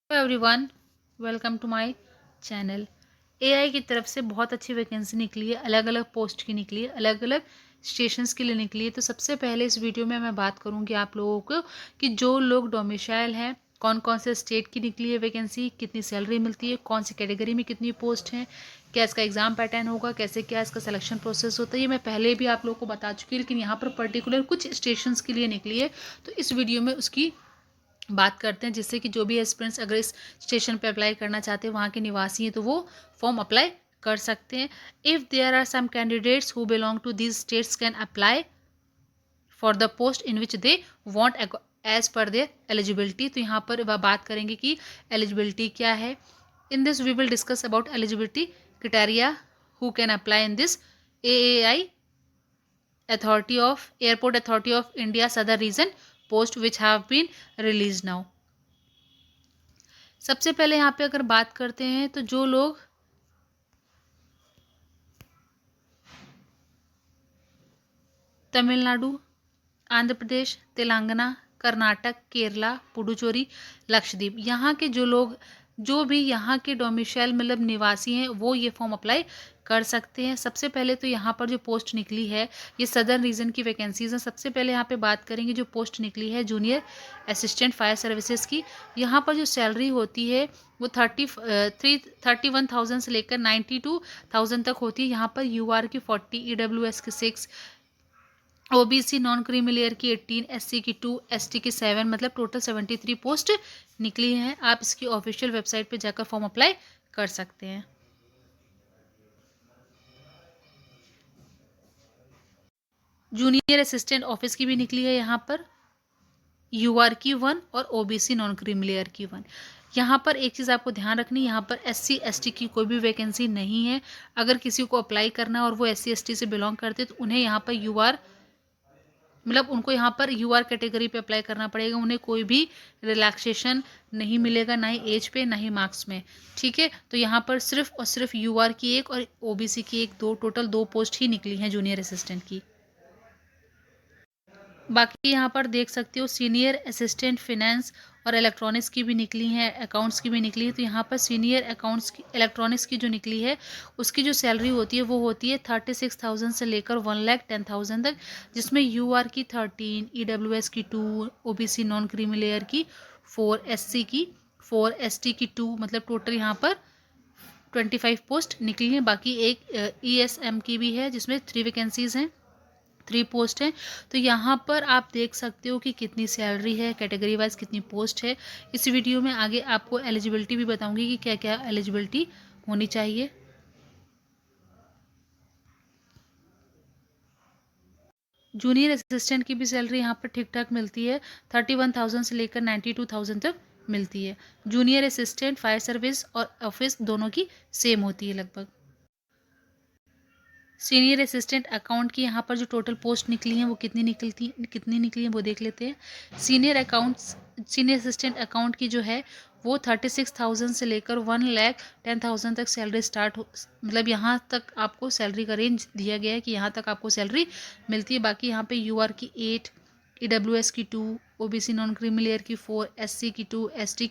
Hello everyone, welcome to my channel. AI की तरफ से बहुत अच्छी वैकेंसी निकली है, अलग अलग पोस्ट की निकली है, अलग अलग स्टेशंस के लिए निकली है। तो सबसे पहले इस वीडियो में मैं बात करूंगी आप लोगों को कि जो लोग डोमिसाइल हैं, कौन कौन से स्टेट की निकली है वैकेंसी, कितनी सैलरी मिलती है, कौन सी कैटेगरी में कितनी पोस्ट हैं, क्या इसका एग्जाम पैटर्न होगा, कैसे क्या इसका सिलेक्शन प्रोसेस होता है, ये मैं पहले भी आप लोगों को बता चुकी हूँ। लेकिन यहाँ पर पर्टिकुलर कुछ स्टेशंस के लिए निकली है, तो इस वीडियो में उसकी बात करते हैं, जिससे कि जो भी एस्पिरेंट्स अगर इस स्टेशन पे अप्लाई करना चाहते हैं, वहाँ के निवासी हैं, तो वो फॉर्म अप्लाई कर सकते हैं। If there are some candidates who belong to these states can apply for the post in which they want as per their eligibility. तो यहाँ पर वह बात करेंगे कि एलिजिबिलिटी क्या है। In this we will discuss about eligibility criteria, who can apply in this AAI Authority of Airport Authority of India Southern Region post which have been released now। सबसे पहले यहाँ पे अगर बात करते हैं तो जो लोग तमिलनाडु, आंध्र प्रदेश, तेलंगाना, कर्नाटक, केरला, पुडुचेरी, लक्षद्वीप, यहाँ के जो भी यहाँ के डोमिसाइल मतलब निवासी हैं, वो ये फॉर्म अप्लाई कर सकते हैं। सबसे पहले तो यहाँ पर जो पोस्ट निकली है, ये सदर्न रीजन की वैकेंसीज हैं। सबसे पहले यहाँ पे बात करेंगे जो पोस्ट निकली है जूनियर असिस्टेंट फायर सर्विसेज की। यहाँ पर जो सैलरी होती है वो 31,000 से लेकर 92,000 तक होती है। यहाँ पर यूआर की 40, ईडब्ल्यूएस की 6, ओबीसी नॉन क्रीमी लेयर की 18, एससी की 2, एसटी की 7, मतलब टोटल 73 पोस्ट निकली हैं। आप इसकी ऑफिशियल वेबसाइट पे जाकर फॉर्म अप्लाई कर सकते हैं। जूनियर असिस्टेंट ऑफिस की भी निकली है यहाँ पर, यूआर की 1 और ओबीसी नॉन क्रीमी लेयर की 1। यहाँ पर एक चीज़ आपको ध्यान रखनी, यहाँ पर एससी एसटी की कोई भी वैकेंसी नहीं है। अगर किसी को अप्लाई करना है और वो एससी एसटी से बिलोंग करते हैं, तो उन्हें यहाँ पर यूआर मतलब उनको यहाँ पर यूआर कैटेगरी पे अप्लाई करना पड़ेगा। उन्हें कोई भी रिलैक्सेशन नहीं मिलेगा, ना ही एज पे ना ही मार्क्स में। ठीक है, तो यहाँ पर सिर्फ और सिर्फ यूआर की 1 और ओबीसी की 1, दो टोटल 2 पोस्ट ही निकली हैं जूनियर असिस्टेंट की। बाकी यहाँ पर देख सकते हो सीनियर असिस्टेंट फिनेंस और इलेक्ट्रॉनिक्स की भी निकली हैं, अकाउंट्स की भी निकली है। तो यहाँ पर सीनियर अकाउंट्स की इलेक्ट्रॉनिक्स की जो निकली है, उसकी जो सैलरी होती है वो होती है 36,000 से लेकर 1,10,000 तक, जिसमें यूआर की 13, ईडब्ल्यूएस की 2, ओबीसी नॉन क्रीमी लेयर की 4, एससी की 4, एसटी की 2, मतलब टोटल यहाँ पर 25 पोस्ट निकली हैं। बाकी एक ईएसएम की भी है, जिसमें 3 वैकेंसीज हैं, 3 पोस्ट हैं। तो यहाँ पर आप देख सकते हो कि कितनी सैलरी है, कैटेगरी वाइज कितनी पोस्ट है। इस वीडियो में आगे आपको एलिजिबिलिटी भी बताऊंगी कि क्या क्या एलिजिबिलिटी होनी चाहिए। जूनियर असिस्टेंट की भी सैलरी यहाँ पर ठीक ठाक मिलती है, 31,000 से लेकर 92,000 तक मिलती है। जूनियर असिस्टेंट फायर सर्विस और ऑफिस दोनों की सेम होती है लगभग। सीनियर असिस्टेंट अकाउंट की यहाँ पर जो टोटल पोस्ट निकली हैं वो कितनी निकली हैं वो देख लेते हैं। सीनियर असिस्टेंट अकाउंट की जो है वो 36,000 से लेकर 1,10,000 तक सैलरी स्टार्ट हो, मतलब यहाँ तक आपको सैलरी का रेंज दिया गया है कि यहाँ तक आपको सैलरी मिलती है। बाकी यहाँ पे यूआर की 8, ईडब्ल्यूएस की 2, ओबीसी नॉन क्रीमी लेयर की 4, एससी की 2, एससी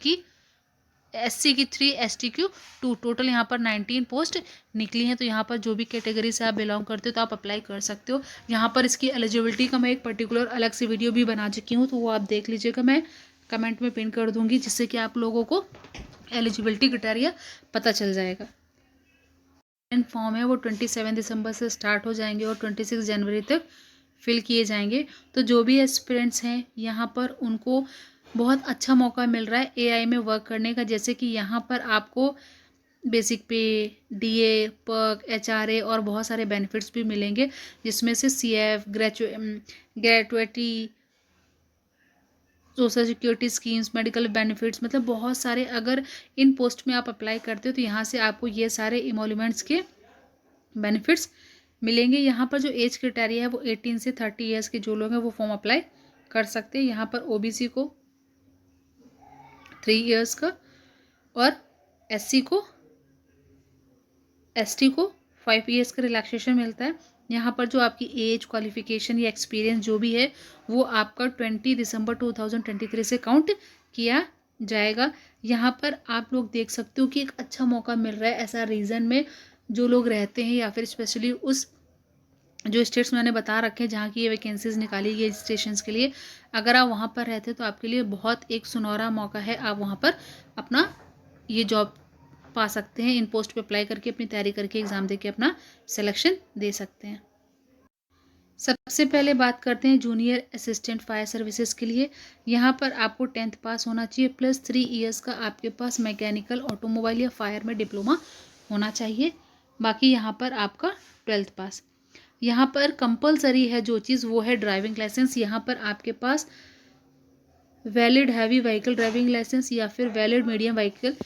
की 3, एसटी की 2, टोटल यहाँ पर 19 पोस्ट निकली हैं। तो यहाँ पर जो भी कैटेगरी से आप बिलोंग करते हो तो आप अप्लाई कर सकते हो। यहाँ पर इसकी एलिजिबिलिटी का मैं एक पर्टिकुलर अलग से वीडियो भी बना चुकी हूँ, तो वो आप देख लीजिएगा, मैं कमेंट में पिन कर दूँगी, जिससे कि आप लोगों को एलिजिबिलिटी क्राइटेरिया पता चल जाएगा। फॉर्म है वो 27 दिसंबर से स्टार्ट हो जाएंगे और 26 जनवरी तक फिल किए जाएंगे। तो जो भी एस्पिरेंट्स हैं यहाँ पर उनको बहुत अच्छा मौका मिल रहा है एआई में वर्क करने का। जैसे कि यहाँ पर आपको बेसिक पे, डीए, पर्क, एचआरए और बहुत सारे बेनिफिट्स भी मिलेंगे, जिसमें से CF, gratuity, social security schemes, medical benefits, मतलब बहुत सारे। अगर इन पोस्ट में आप अप्लाई करते हो तो यहाँ से आपको ये सारे इमोल्यूमेंट्स के बेनिफिट्स मिलेंगे। यहाँ पर जो एज क्राइटेरिया है वो 18 से 30 ईयर्स के जो लोग हैं वो फॉर्म अप्लाई कर सकते हैं। यहाँ पर ओबीसी को 3 ईयर्स का और एसटी को 5 ईयर्स का रिलैक्सेशन मिलता है। यहाँ पर जो आपकी एज, क्वालिफिकेशन या एक्सपीरियंस जो भी है वो आपका 20 दिसंबर 2023 से काउंट किया जाएगा। यहाँ पर आप लोग देख सकते हो कि एक अच्छा मौका मिल रहा है ऐसा रीजन में जो लोग रहते हैं, या फिर स्पेशली उस जो स्टेट्स मैंने बता रखे हैं जहाँ की ये वैकेंसीज निकाली गई स्टेशंस के लिए, अगर आप वहाँ पर रहते तो आपके लिए बहुत एक सुनहरा मौका है। आप वहाँ पर अपना ये जॉब पा सकते हैं, इन पोस्ट पे अप्लाई करके अपनी तैयारी करके एग्ज़ाम देके अपना सिलेक्शन दे सकते हैं। सबसे पहले बात करते हैं जूनियर असिस्टेंट फायर सर्विसेज के लिए। यहाँ पर आपको 10th पास होना चाहिए प्लस 3 इयर्स का आपके पास मैकेनिकल, ऑटोमोबाइल या फायर में डिप्लोमा होना चाहिए। बाकी यहाँ पर आपका 12th पास। यहाँ पर कंपलसरी है जो चीज़, वो है ड्राइविंग लाइसेंस। यहाँ पर आपके पास valid heavy vehicle driving licence या फिर वैलिड मीडियम व्हीकल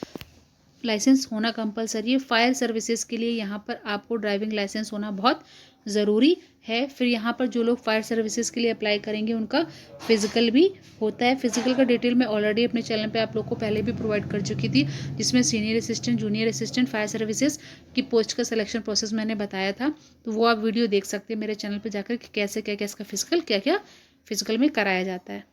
लाइसेंस होना कंपलसरी है। फायर सर्विसेज के लिए यहाँ पर आपको ड्राइविंग लाइसेंस होना बहुत ज़रूरी है। फिर यहाँ पर जो लोग फायर सर्विसेज के लिए अप्लाई करेंगे उनका फिजिकल भी होता है। फिजिकल का डिटेल मैं ऑलरेडी अपने चैनल पे आप लोग को पहले भी प्रोवाइड कर चुकी थी, जिसमें senior assistant, junior assistant fire services की पोस्ट का सिलेक्शन प्रोसेस मैंने बताया था। तो वो आप वीडियो देख सकते हैं मेरे चैनल पर जाकर कि कैसे क्या क्या इसका फिजिकल, क्या क्या फिजिकल में कराया जाता है।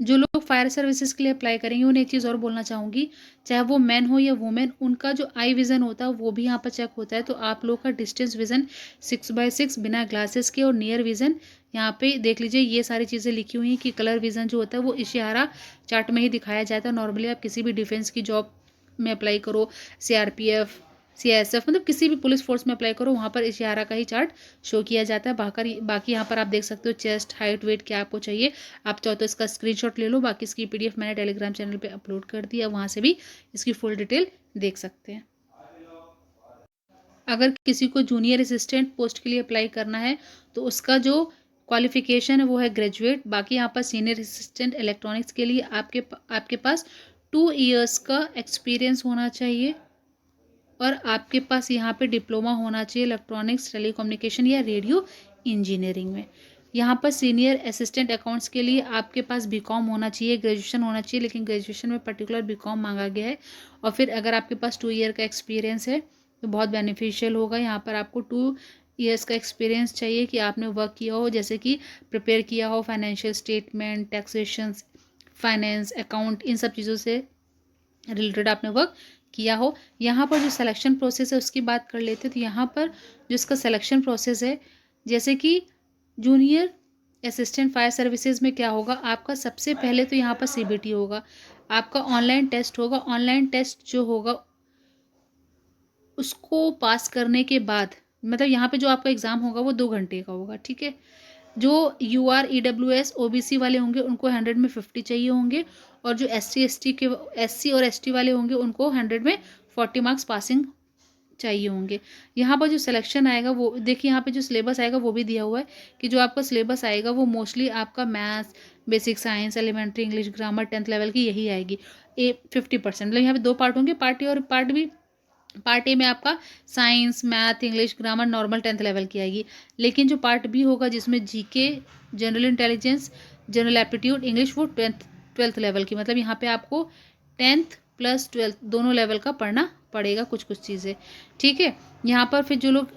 जो लोग फायर सर्विसेज के लिए अप्लाई करेंगे उन्हें एक चीज़ और बोलना चाहूँगी, चाहे वो मैन हो या वुमेन, उनका जो आई विज़न होता है वो भी यहाँ पर चेक होता है। तो आप लोग का डिस्टेंस विज़न 6x6 बिना ग्लासेस के और नियर विज़न यहाँ पे देख लीजिए, ये सारी चीज़ें लिखी हुई हैं कि कलर विज़न जो होता है वो इशारा चार्ट में ही दिखाया जाता है। नॉर्मली आप किसी भी डिफेंस की जॉब में अप्लाई करो, CRPF, CISF, मतलब किसी भी पुलिस फोर्स में अप्लाई करो, वहाँ पर इशारा का ही चार्ट शो किया जाता है। बाकी यहाँ पर आप देख सकते हो चेस्ट, हाइट, वेट क्या आपको चाहिए। आप चाहो तो इसका स्क्रीनशॉट ले लो, बाकी इसकी PDF मैंने टेलीग्राम चैनल पे अपलोड कर दी है, वहाँ से भी इसकी फुल डिटेल देख सकते हैं। अगर किसी को जूनियर असिस्टेंट पोस्ट के लिए अप्लाई करना है तो उसका जो क्वालिफिकेशन है वो है ग्रेजुएट। बाकी यहाँ पर सीनियर असिस्टेंट इलेक्ट्रॉनिक्स के लिए आपके पास 2 इयर्स का एक्सपीरियंस होना चाहिए और आपके पास यहाँ पे डिप्लोमा होना चाहिए इलेक्ट्रॉनिक्स, टेलीकम्युनिकेशन या रेडियो इंजीनियरिंग में। यहाँ पर सीनियर असिस्टेंट अकाउंट्स के लिए आपके पास BCom होना चाहिए, ग्रेजुएशन होना चाहिए, लेकिन ग्रेजुएशन में पर्टिकुलर BCom मांगा गया है। और फिर अगर आपके पास 2 ईयर का एक्सपीरियंस है तो बहुत बेनिफिशियल होगा। यहाँ पर आपको 2 ईयर्स का एक्सपीरियंस चाहिए कि आपने वर्क किया हो, जैसे कि प्रिपेयर किया हो financial statement, taxation, finance, account, इन सब चीज़ों से रिलेटेड आपने वर्क किया हो। यहाँ पर जो सिलेक्शन प्रोसेस है उसकी बात कर लेते हैं। तो यहाँ पर जो इसका सिलेक्शन प्रोसेस है, जैसे कि जूनियर असिस्टेंट फायर सर्विसेज में क्या होगा, आपका सबसे पहले तो यहाँ पर CBT होगा, आपका ऑनलाइन टेस्ट होगा। ऑनलाइन टेस्ट जो होगा उसको पास करने के बाद, मतलब यहाँ पे जो आपका एग्ज़ाम होगा वो 2 घंटे का होगा, ठीक है। जो UR EWS OBC वाले होंगे उनको 100 में 50 चाहिए होंगे, और जो SC और ST वाले होंगे उनको 100 में 40 मार्क्स पासिंग चाहिए होंगे। यहाँ पर जो सिलेक्शन आएगा वो देखिए, यहाँ पे जो सिलेबस आएगा वो भी दिया हुआ है कि जो आपका सिलेबस आएगा वो मोस्टली आपका maths, basic science, elementary English, grammar 10th level की यही आएगी। 50%, मतलब यहाँ पे 2 पार्ट होंगे, पार्ट ए और पार्ट बी। पार्ट ए में आपका science, math, English, grammar normal 10th level की आएगी, लेकिन जो पार्ट बी होगा जिसमें GK, general intelligence, general aptitude, English, वो 12th लेवल की, मतलब यहाँ पे आपको 10th प्लस 12th दोनों लेवल का पढ़ना पड़ेगा कुछ कुछ चीज़ें, ठीक है। यहाँ पर फिर जो लोग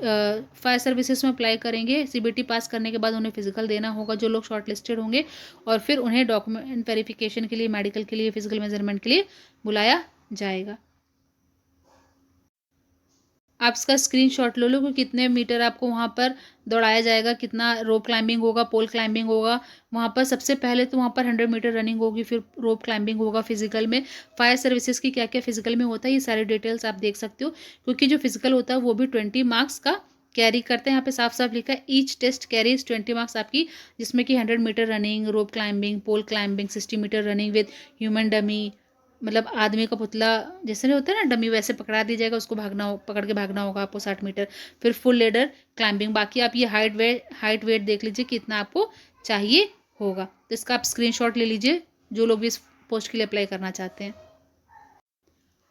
फायर सर्विसेज में अप्लाई करेंगे, CBT पास करने के बाद उन्हें फिजिकल देना होगा, जो लोग शॉर्ट लिस्टेड होंगे, और फिर उन्हें डॉक्यूमेंट वेरिफिकेशन के लिए, मेडिकल के लिए, फिजिकल मेजरमेंट के लिए बुलाया जाएगा। आप इसका स्क्रीनशॉट ले लो कि कितने मीटर आपको वहाँ पर दौड़ाया जाएगा, कितना रोप क्लाइंबिंग होगा, पोल क्लाइंबिंग होगा। वहाँ पर सबसे पहले तो वहाँ पर 100 मीटर रनिंग होगी, फिर रोप क्लाइंबिंग होगा। फिजिकल में फायर सर्विसेज की क्या क्या फिजिकल में होता है ये सारी डिटेल्स आप देख सकते हो, क्योंकि जो फिजिकल होता है वो भी 20 मार्क्स का कैरी करते हैं। यहाँ पे साफ साफ लिखा है ईच टेस्ट कैरीज 20 मार्क्स आपकी, जिसमें कि 100 metre running, rope climbing, pole climbing, 60 metre running with human dummy, मतलब आदमी का पुतला जैसे नहीं होता है ना डमी, वैसे पकड़ा दिया जाएगा, उसको पकड़ के भागना होगा आपको 60 मीटर। फिर फुल लेडर क्लाइंबिंग। बाकी आप ये हाइट वेट देख लीजिए कितना आपको चाहिए होगा। तो इसका आप स्क्रीनशॉट ले लीजिए जो लोग भी इस पोस्ट के लिए अप्लाई करना चाहते हैं।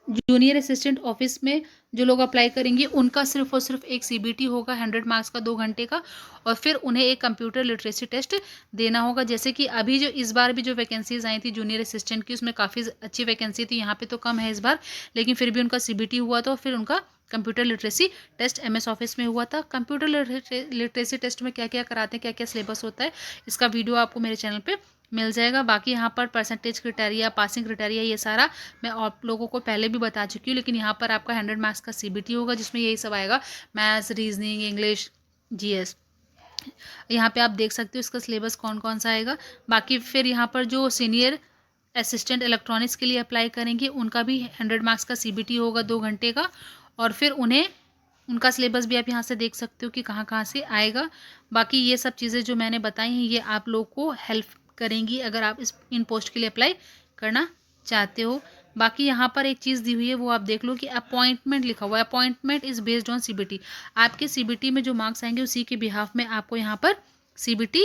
जूनियर असिस्टेंट ऑफिस में जो लोग अप्लाई करेंगे उनका सिर्फ और सिर्फ एक CBT होगा 100 मार्क्स का 2 घंटे का, और फिर उन्हें एक कंप्यूटर लिटरेसी टेस्ट देना होगा। जैसे कि अभी जो इस बार भी जो वैकेंसीज आई थी जूनियर असिस्टेंट की, उसमें काफ़ी अच्छी वैकेंसी थी, यहाँ पे तो कम है इस बार, लेकिन फिर भी उनका CBT हुआ था, और फिर उनका computer literacy test MS office में हुआ था। कंप्यूटर लिटरेसी टेस्ट में क्या क्या कराते हैं, क्या क्या सिलेबस होता है, इसका वीडियो आपको मेरे चैनल पर मिल जाएगा। बाकी यहाँ पर परसेंटेज क्राइटेरिया, पासिंग क्राइटेरिया, ये सारा मैं आप लोगों को पहले भी बता चुकी हूँ। लेकिन यहाँ पर आपका 100 मार्क्स का CBT होगा, जिसमें यही सब आएगा, मैथ्स, रीजनिंग, इंग्लिश, GS। यहाँ पे आप देख सकते हो इसका सिलेबस कौन कौन सा आएगा। बाकी फिर यहाँ पर जो सीनियर असिस्टेंट इलेक्ट्रॉनिक्स के लिए अप्लाई करेंगे उनका भी 100 मार्क्स का CBT होगा 2 घंटे का। और फिर उन्हें उनका सिलेबस भी आप यहाँ से देख सकते हो कि कहाँ कहाँ से आएगा। बाकी ये सब चीज़ें जो मैंने बताई हैं ये आप लोग को हेल्प करेंगी अगर आप इन पोस्ट के लिए अप्लाई करना चाहते हो। बाकी यहाँ पर एक चीज़ दी हुई है वो आप देख लो कि अपॉइंटमेंट लिखा हुआ है, appointment is based on CBT। आपके CBT में जो मार्क्स आएंगे उसी के बिहाफ में आपको यहाँ पर CBT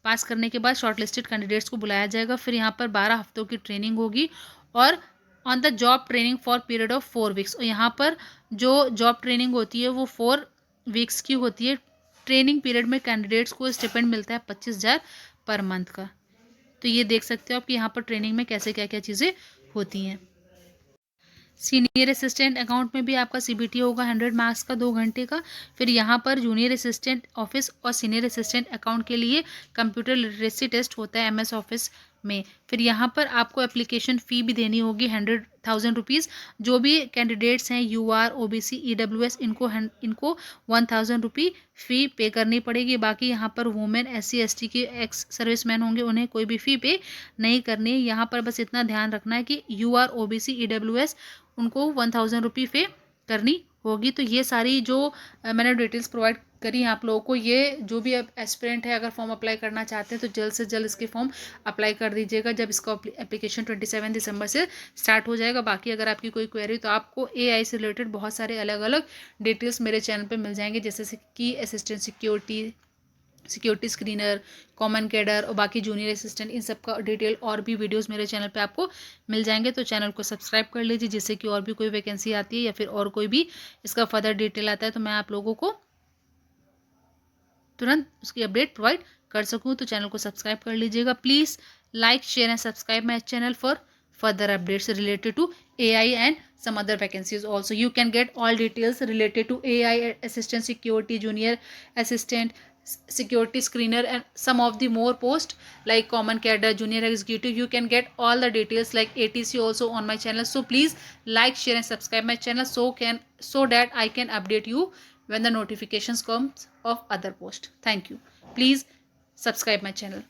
पास करने के बाद शॉर्टलिस्टेड कैंडिडेट्स को बुलाया जाएगा। फिर यहाँ पर 12 हफ्तों की ट्रेनिंग होगी और on the job training for period of 4 weeks. और यहाँ पर जो जॉब ट्रेनिंग होती है वो 4 वीक्स की होती है। ट्रेनिंग पीरियड में कैंडिडेट्स को स्टिपेंड मिलता है 25,000 पर मंथ का। तो ये देख सकते हो आप कि यहाँ पर ट्रेनिंग में कैसे क्या क्या चीज़ें होती हैं। सीनियर असिस्टेंट अकाउंट में भी आपका CBT होगा 100 मार्क्स का 2 घंटे का। फिर यहाँ पर जूनियर असिस्टेंट ऑफिस और सीनियर असिस्टेंट अकाउंट के लिए कंप्यूटर लिटरेसी टेस्ट होता है MS ऑफिस में। फिर यहाँ पर आपको एप्लीकेशन फ़ी भी देनी होगी 100,000 रुपीज़। जो भी कैंडिडेट्स हैं UR OBC EWS इनको 1,000 रुपये फ़ी पे करनी पड़ेगी। बाकी यहाँ पर वुमेन SC ST के एक्स सर्विसमैन होंगे उन्हें कोई भी फ़ी पे नहीं करनी है। यहाँ पर बस इतना ध्यान रखना है कि UR OBC EWS उनको 1,000 रुपये पे करनी होगी। तो ये सारी जो मैंने डिटेल्स प्रोवाइड करी हैं आप लोगों को, ये जो भी एस्पिरेंट है अगर फॉर्म अप्लाई करना चाहते हैं तो जल्द से जल्द इसके फॉर्म अप्लाई कर दीजिएगा जब इसका एप्लीकेशन 27 दिसंबर से स्टार्ट हो जाएगा। बाकी अगर आपकी कोई क्वेरी तो आपको AI से रिलेटेड बहुत सारे अलग अलग डिटेल्स मेरे चैनल पर मिल जाएंगे, जैसे कि assistant security screener, common cadre और बाकी जूनियर असिस्टेंट, इन सब का डिटेल और भी वीडियोस मेरे चैनल पे आपको मिल जाएंगे। तो चैनल को सब्सक्राइब कर लीजिए जिससे कि और भी कोई वैकेंसी आती है या फिर और कोई भी इसका फर्दर डिटेल आता है तो मैं आप लोगों को तुरंत उसकी अपडेट प्रोवाइड कर सकूँ। तो चैनल को सब्सक्राइब कर लीजिएगा। Please like, share and subscribe my channel for further updates related to AI and some other vacancies also. You can get all details related to AI assistant, security junior assistant, security screener and some of the more post like common cadre, junior executive. You can get all the details like ATC also on my channel. So please like, share and subscribe my channel so that I can update you when the notifications comes of other post. Thank you. Please subscribe my channel.